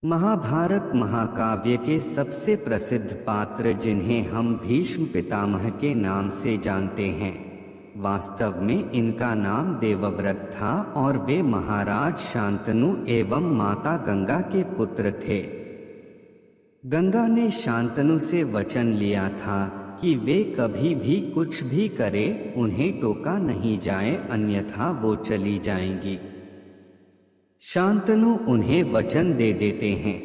महाभारत महाकाव्य के सबसे प्रसिद्ध पात्र जिन्हें हम भीष्म पितामह के नाम से जानते हैं, वास्तव में इनका नाम देवव्रत था और वे महाराज शांतनु एवं माता गंगा के पुत्र थे। गंगा ने शांतनु से वचन लिया था कि वे कभी भी कुछ भी करे उन्हें टोका नहीं जाए, अन्यथा वो चली जाएंगी। शांतनु उन्हें वचन दे देते हैं।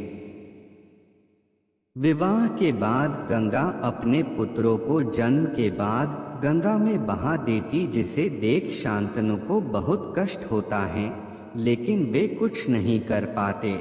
विवाह के बाद गंगा अपने पुत्रों को जन्म के बाद गंगा में बहा देती, जिसे देख शांतनु को बहुत कष्ट होता है, लेकिन वे कुछ नहीं कर पाते।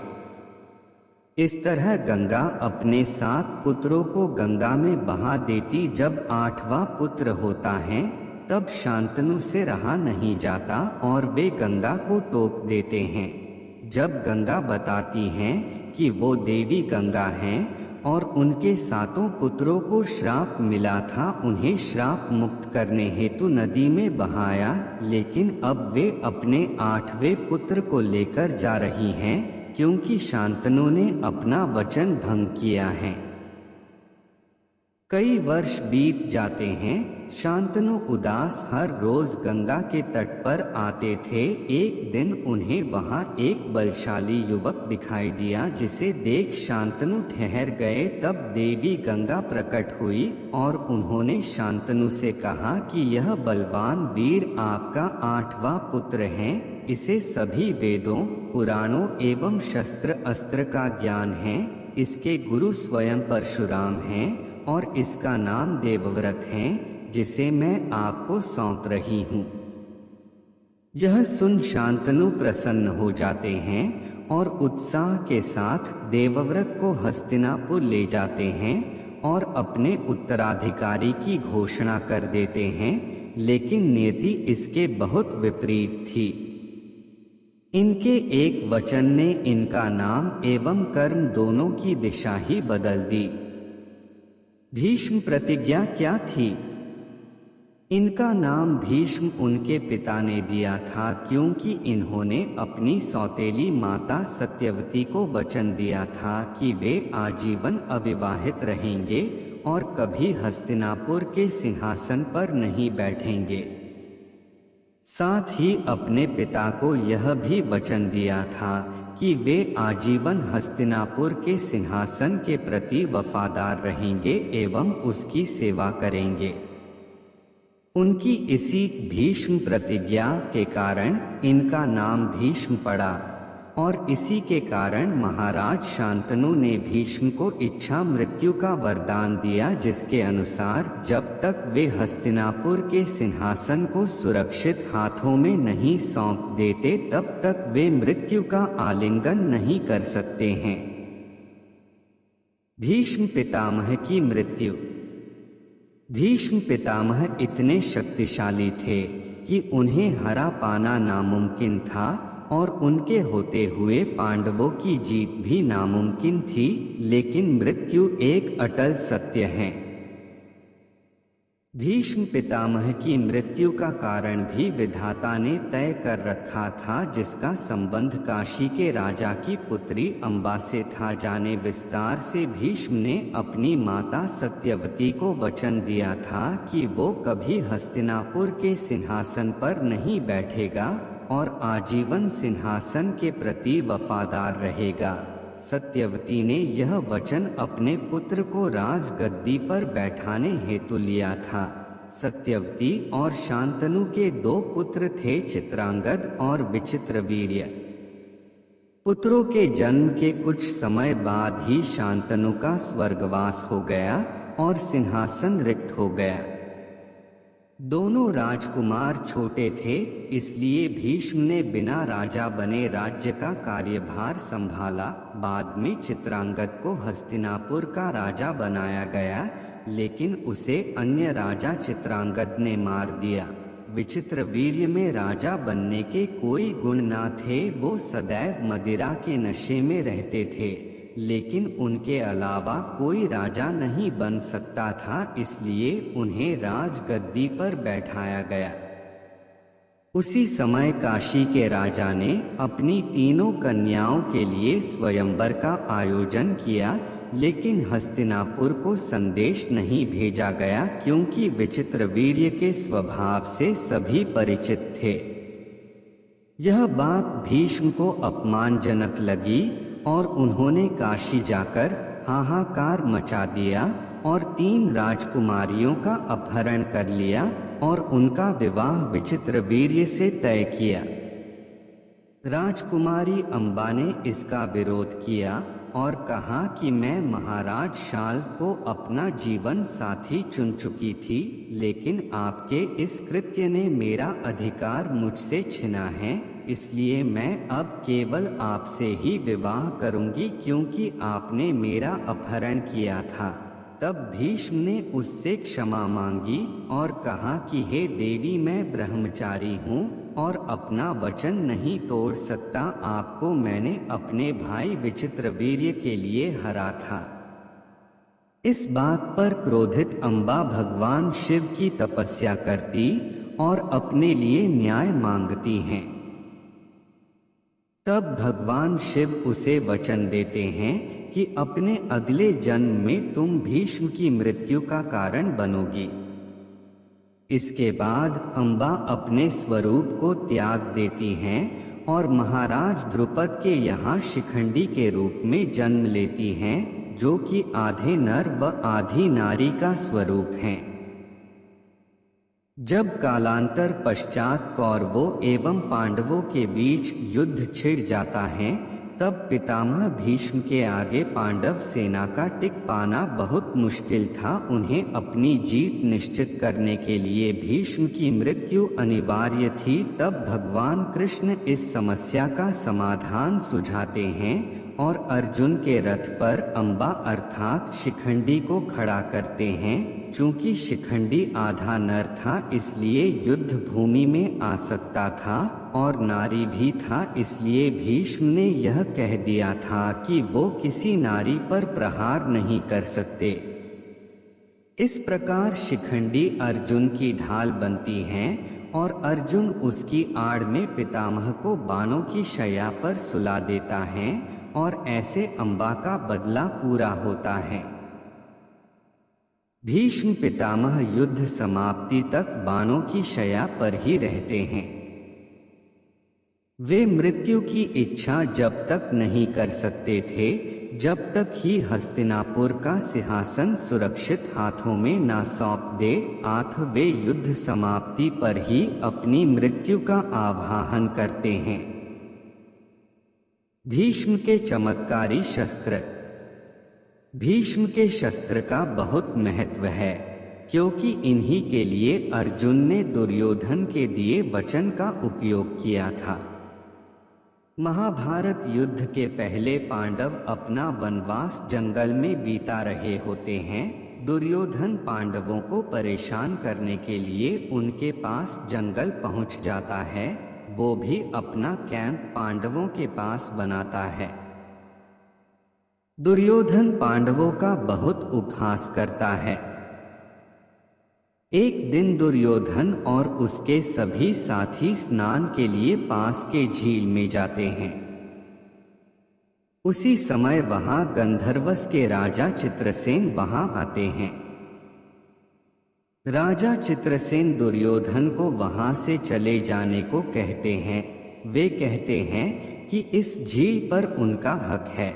इस तरह गंगा अपने 7 पुत्रों को गंगा में बहा देती। जब 8वां पुत्र होता है तब शांतनु से रहा नहीं जाता और वे गंगा को टोक देते हैं। जब गंगा बताती हैं कि वो देवी गंगा हैं और उनके 7 पुत्रों को श्राप मिला था, उन्हें श्राप मुक्त करने हेतु नदी में बहाया, लेकिन अब वे अपने 8वें पुत्र को लेकर जा रही हैं क्योंकि शांतनु ने अपना वचन भंग किया है। कई वर्ष बीत जाते हैं। शांतनु उदास हर रोज गंगा के तट पर आते थे। एक दिन उन्हें वहां एक बलशाली युवक दिखाई दिया, जिसे देख शांतनु ठहर गए। तब देवी गंगा प्रकट हुई और उन्होंने शांतनु से कहा कि यह बलवान वीर आपका 8वां पुत्र है। इसे सभी वेदों, पुराणों एवं शस्त्र अस्त्र का ज्ञान है। इसके गुरु स्वयं परशुराम हैं और इसका नाम देवव्रत है, जिसे मैं आपको सौंप रही हूँ। यह सुन शांतनु प्रसन्न हो जाते हैं और उत्साह के साथ देवव्रत को हस्तिनापुर ले जाते हैं और अपने उत्तराधिकारी की घोषणा कर देते हैं, लेकिन नियति इसके बहुत विपरीत थी। इनके एक वचन ने इनका नाम एवं कर्म दोनों की दिशा ही बदल दी। भीष्म प्रतिज्ञा क्या थी? इनका नाम भीष्म उनके पिता ने दिया था क्योंकि इन्होंने अपनी सौतेली माता सत्यवती को वचन दिया था कि वे आजीवन अविवाहित रहेंगे और कभी हस्तिनापुर के सिंहासन पर नहीं बैठेंगे। साथ ही अपने पिता को यह भी वचन दिया था कि वे आजीवन हस्तिनापुर के सिंहासन के प्रति वफादार रहेंगे एवं उसकी सेवा करेंगे। उनकी इसी भीष्म प्रतिज्ञा के कारण इनका नाम भीष्म पड़ा और इसी के कारण महाराज शांतनु ने भीष्म को इच्छा मृत्यु का वरदान दिया, जिसके अनुसार जब तक वे हस्तिनापुर के सिंहासन को सुरक्षित हाथों में नहीं सौंप देते तब तक वे मृत्यु का आलिंगन नहीं कर सकते हैं। भीष्म पितामह की मृत्यु। भीष्म पितामह इतने शक्तिशाली थे कि उन्हें हरा पाना नामुमकिन था और उनके होते हुए पांडवों की जीत भी नामुमकिन थी, लेकिन मृत्यु एक अटल सत्य है। भीष्म पितामह की मृत्यु का कारण भी विधाता ने तय कर रखा था, जिसका संबंध काशी के राजा की पुत्री अंबा से था। जाने विस्तार से भीष्म ने अपनी माता सत्यवती को वचन दिया था कि वो कभी हस्तिनापुर के सिंहासन पर नहीं बैठेगा और आजीवन सिंहासन के प्रति वफादार रहेगा। सत्यवती ने यह वचन अपने पुत्र को राजगद्दी पर बैठाने हेतु लिया था। सत्यवती और शांतनु के 2 पुत्र थे, चित्रांगद और विचित्रवीर्य। पुत्रों के जन्म के कुछ समय बाद ही शांतनु का स्वर्गवास हो गया और सिंहासन रिक्त हो गया। दोनों राजकुमार छोटे थे, इसलिए भीष्म ने बिना राजा बने राज्य का कार्यभार संभाला। बाद में चित्रांगद को हस्तिनापुर का राजा बनाया गया, लेकिन उसे अन्य राजा चित्रांगद ने मार दिया। विचित्रवीर्य में राजा बनने के कोई गुण न थे, वो सदैव मदिरा के नशे में रहते थे, लेकिन उनके अलावा कोई राजा नहीं बन सकता था, इसलिए उन्हें राजगद्दी पर बैठाया गया। उसी समय काशी के राजा ने अपनी तीनों कन्याओं के लिए स्वयंवर का आयोजन किया, लेकिन हस्तिनापुर को संदेश नहीं भेजा गया क्योंकि विचित्रवीर्य के स्वभाव से सभी परिचित थे। यह बात भीष्म को अपमानजनक लगी और उन्होंने काशी जाकर हाहाकार मचा दिया और 3 राजकुमारियों का अपहरण कर लिया और उनका विवाह विचित्रवीर्य से तय किया। राजकुमारी अम्बा ने इसका विरोध किया और कहा कि मैं महाराज शाल्व को अपना जीवन साथी चुन चुकी थी, लेकिन आपके इस कृत्य ने मेरा अधिकार मुझसे छिना है, इसलिए मैं अब केवल आपसे ही विवाह करूंगी क्योंकि आपने मेरा अपहरण किया था। तब भीष्म ने उससे क्षमा मांगी और कहा कि हे देवी, मैं ब्रह्मचारी हूँ और अपना वचन नहीं तोड़ सकता। आपको मैंने अपने भाई विचित्रवीर्य के लिए हरा था। इस बात पर क्रोधित अम्बा भगवान शिव की तपस्या करती और अपने लिए न्याय मांगती हैं। तब भगवान शिव उसे वचन देते हैं कि अपने अगले जन्म में तुम भीष्म की मृत्यु का कारण बनोगी। इसके बाद अम्बा अपने स्वरूप को त्याग देती हैं और महाराज द्रुपद के यहाँ शिखंडी के रूप में जन्म लेती हैं, जो कि आधे नर व आधी नारी का स्वरूप हैं। जब कालांतर पश्चात कौरवों एवं पांडवों के बीच युद्ध छिड़ जाता है, तब पितामह भीष्म के आगे पांडव सेना का टिक पाना बहुत मुश्किल था। उन्हें अपनी जीत निश्चित करने के लिए भीष्म की मृत्यु अनिवार्य थी। तब भगवान कृष्ण इस समस्या का समाधान सुझाते हैं और अर्जुन के रथ पर अम्बा अर्थात शिखंडी को खड़ा करते हैं। चूंकि शिखंडी आधा नर था, इसलिए युद्ध भूमि में आ सकता था और नारी भी था, इसलिए भीष्म ने यह कह दिया था कि वो किसी नारी पर प्रहार नहीं कर सकते। इस प्रकार शिखंडी अर्जुन की ढाल बनती हैं और अर्जुन उसकी आड़ में पितामह को बाणों की शैया पर सुला देता है और ऐसे अम्बा का बदला पूरा होता है। भीष्म पितामह युद्ध समाप्ति तक बाणों की शैया पर ही रहते हैं। वे मृत्यु की इच्छा जब तक नहीं कर सकते थे, जब तक ही हस्तिनापुर का सिंहासन सुरक्षित हाथों में ना सौंप दे, अथ वे युद्ध समाप्ति पर ही अपनी मृत्यु का आवाहन करते हैं। भीष्म के चमत्कारी शस्त्र। भीष्म के शस्त्र का बहुत महत्व है, क्योंकि इन्हीं के लिए अर्जुन ने दुर्योधन के दिए वचन का उपयोग किया था। महाभारत युद्ध के पहले पांडव अपना वनवास जंगल में बीता रहे होते हैं। दुर्योधन पांडवों को परेशान करने के लिए उनके पास जंगल पहुंच जाता है। वो भी अपना कैंप पांडवों के पास बनाता है। दुर्योधन पांडवों का बहुत उपहास करता है। एक दिन दुर्योधन और उसके सभी साथी स्नान के लिए पास के झील में जाते हैं। उसी समय वहां गंधर्वस के राजा चित्रसेन वहां आते हैं। राजा चित्रसेन दुर्योधन को वहां से चले जाने को कहते हैं। वे कहते हैं कि इस झील पर उनका हक है।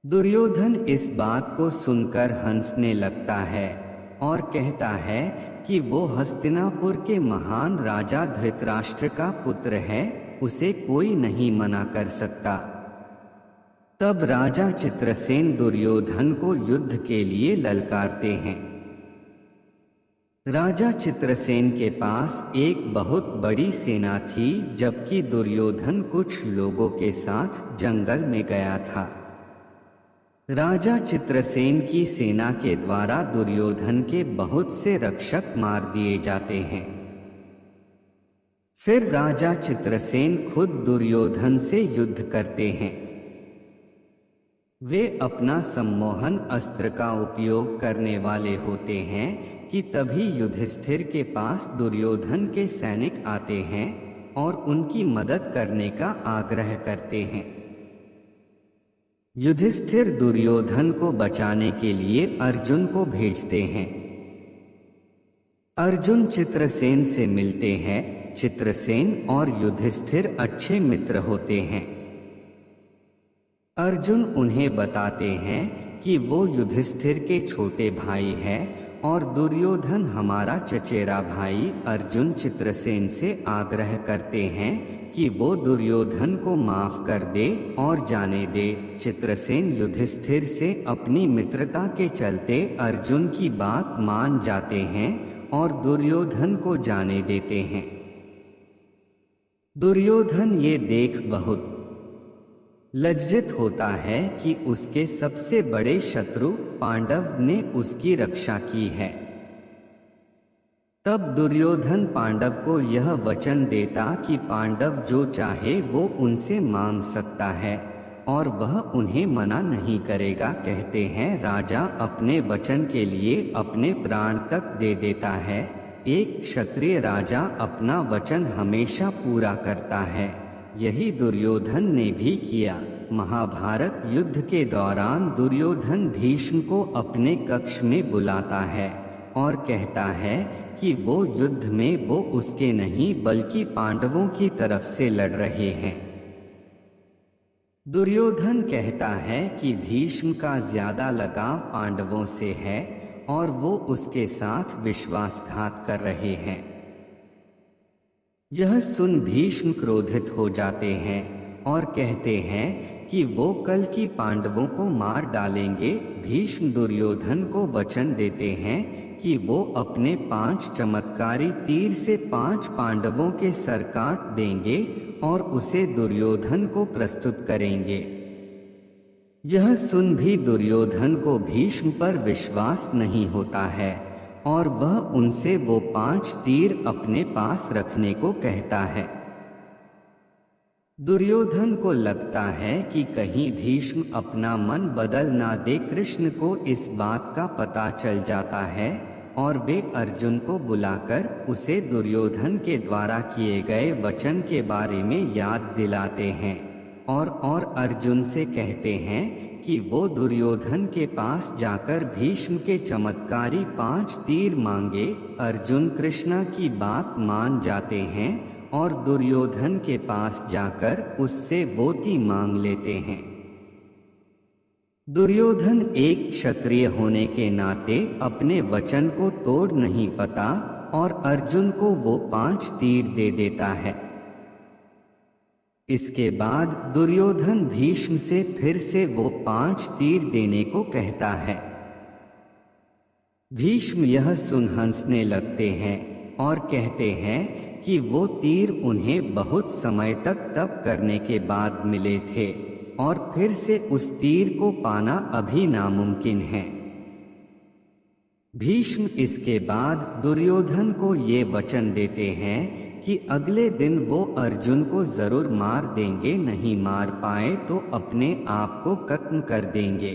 दुर्योधन इस बात को सुनकर हंसने लगता है और कहता है कि वो हस्तिनापुर के महान राजा धृतराष्ट्र का पुत्र है, उसे कोई नहीं मना कर सकता। तब राजा चित्रसेन दुर्योधन को युद्ध के लिए ललकारते हैं। राजा चित्रसेन के पास एक बहुत बड़ी सेना थी, जबकि दुर्योधन कुछ लोगों के साथ जंगल में गया था। राजा चित्रसेन की सेना के द्वारा दुर्योधन के बहुत से रक्षक मार दिए जाते हैं। फिर राजा चित्रसेन खुद दुर्योधन से युद्ध करते हैं। वे अपना सम्मोहन अस्त्र का उपयोग करने वाले होते हैं, कि तभी युधिष्ठिर के पास दुर्योधन के सैनिक आते हैं और उनकी मदद करने का आग्रह करते हैं। युधिष्ठिर दुर्योधन को बचाने के लिए अर्जुन को भेजते हैं। अर्जुन चित्रसेन से मिलते हैं। चित्रसेन और युधिष्ठिर अच्छे मित्र होते हैं। अर्जुन उन्हें बताते हैं कि वो युधिष्ठिर के छोटे भाई हैं और दुर्योधन हमारा चचेरा भाई। अर्जुन चित्रसेन से आग्रह करते हैं कि वो दुर्योधन को माफ कर दे और जाने दे। चित्रसेन युधिष्ठिर से अपनी मित्रता के चलते अर्जुन की बात मान जाते हैं और दुर्योधन को जाने देते हैं। दुर्योधन ये देख बहुत लज्जित होता है कि उसके सबसे बड़े शत्रु पांडव ने उसकी रक्षा की है। तब दुर्योधन पांडव को यह वचन देता कि पांडव जो चाहे वो उनसे मांग सकता है और वह उन्हें मना नहीं करेगा। कहते हैं राजा अपने वचन के लिए अपने प्राण तक दे देता है। एक क्षत्रिय राजा अपना वचन हमेशा पूरा करता है। यही दुर्योधन ने भी किया। महाभारत युद्ध के दौरान दुर्योधन भीष्म को अपने कक्ष में बुलाता है और कहता है कि वो युद्ध में वो उसके नहीं बल्कि पांडवों की तरफ से लड़ रहे हैं। दुर्योधन कहता है कि भीष्म का ज्यादा लगाव पांडवों से है और वो उसके साथ विश्वासघात कर रहे हैं। यह सुन भीष्म क्रोधित हो जाते हैं और कहते हैं कि वो कल की पांडवों को मार डालेंगे। भीष्म दुर्योधन को वचन देते हैं कि वो अपने 5 चमत्कारी तीर से 5 पांडवों के सर काट देंगे और उसे दुर्योधन को प्रस्तुत करेंगे। यह सुन भी दुर्योधन को भीष्म पर विश्वास नहीं होता है और वह उनसे वो 5 तीर अपने पास रखने को कहता है। दुर्योधन को लगता है कि कहीं भीष्म अपना मन बदल ना दे। कृष्ण को इस बात का पता चल जाता है और वे अर्जुन को बुलाकर उसे दुर्योधन के द्वारा किए गए वचन के बारे में याद दिलाते हैं और अर्जुन से कहते हैं कि वो दुर्योधन के पास जाकर भीष्म के चमत्कारी 5 तीर मांगे। अर्जुन कृष्ण की बात मान जाते हैं और दुर्योधन के पास जाकर उससे वो तीर मांग लेते हैं। दुर्योधन एक क्षत्रिय होने के नाते अपने वचन को तोड़ नहीं पाता और अर्जुन को वो 5 तीर दे देता है। इसके बाद दुर्योधन भीष्म से फिर से वो 5 तीर देने को कहता है। भीष्म यह सुन हंसने लगते हैं और कहते हैं कि वो तीर उन्हें बहुत समय तक तप करने के बाद मिले थे और फिर से उस तीर को पाना अभी नामुमकिन है। भीष्म इसके बाद दुर्योधन को ये वचन देते हैं कि अगले दिन वो अर्जुन को जरूर मार देंगे। नहीं मार पाए तो अपने आप को खत्म कर देंगे।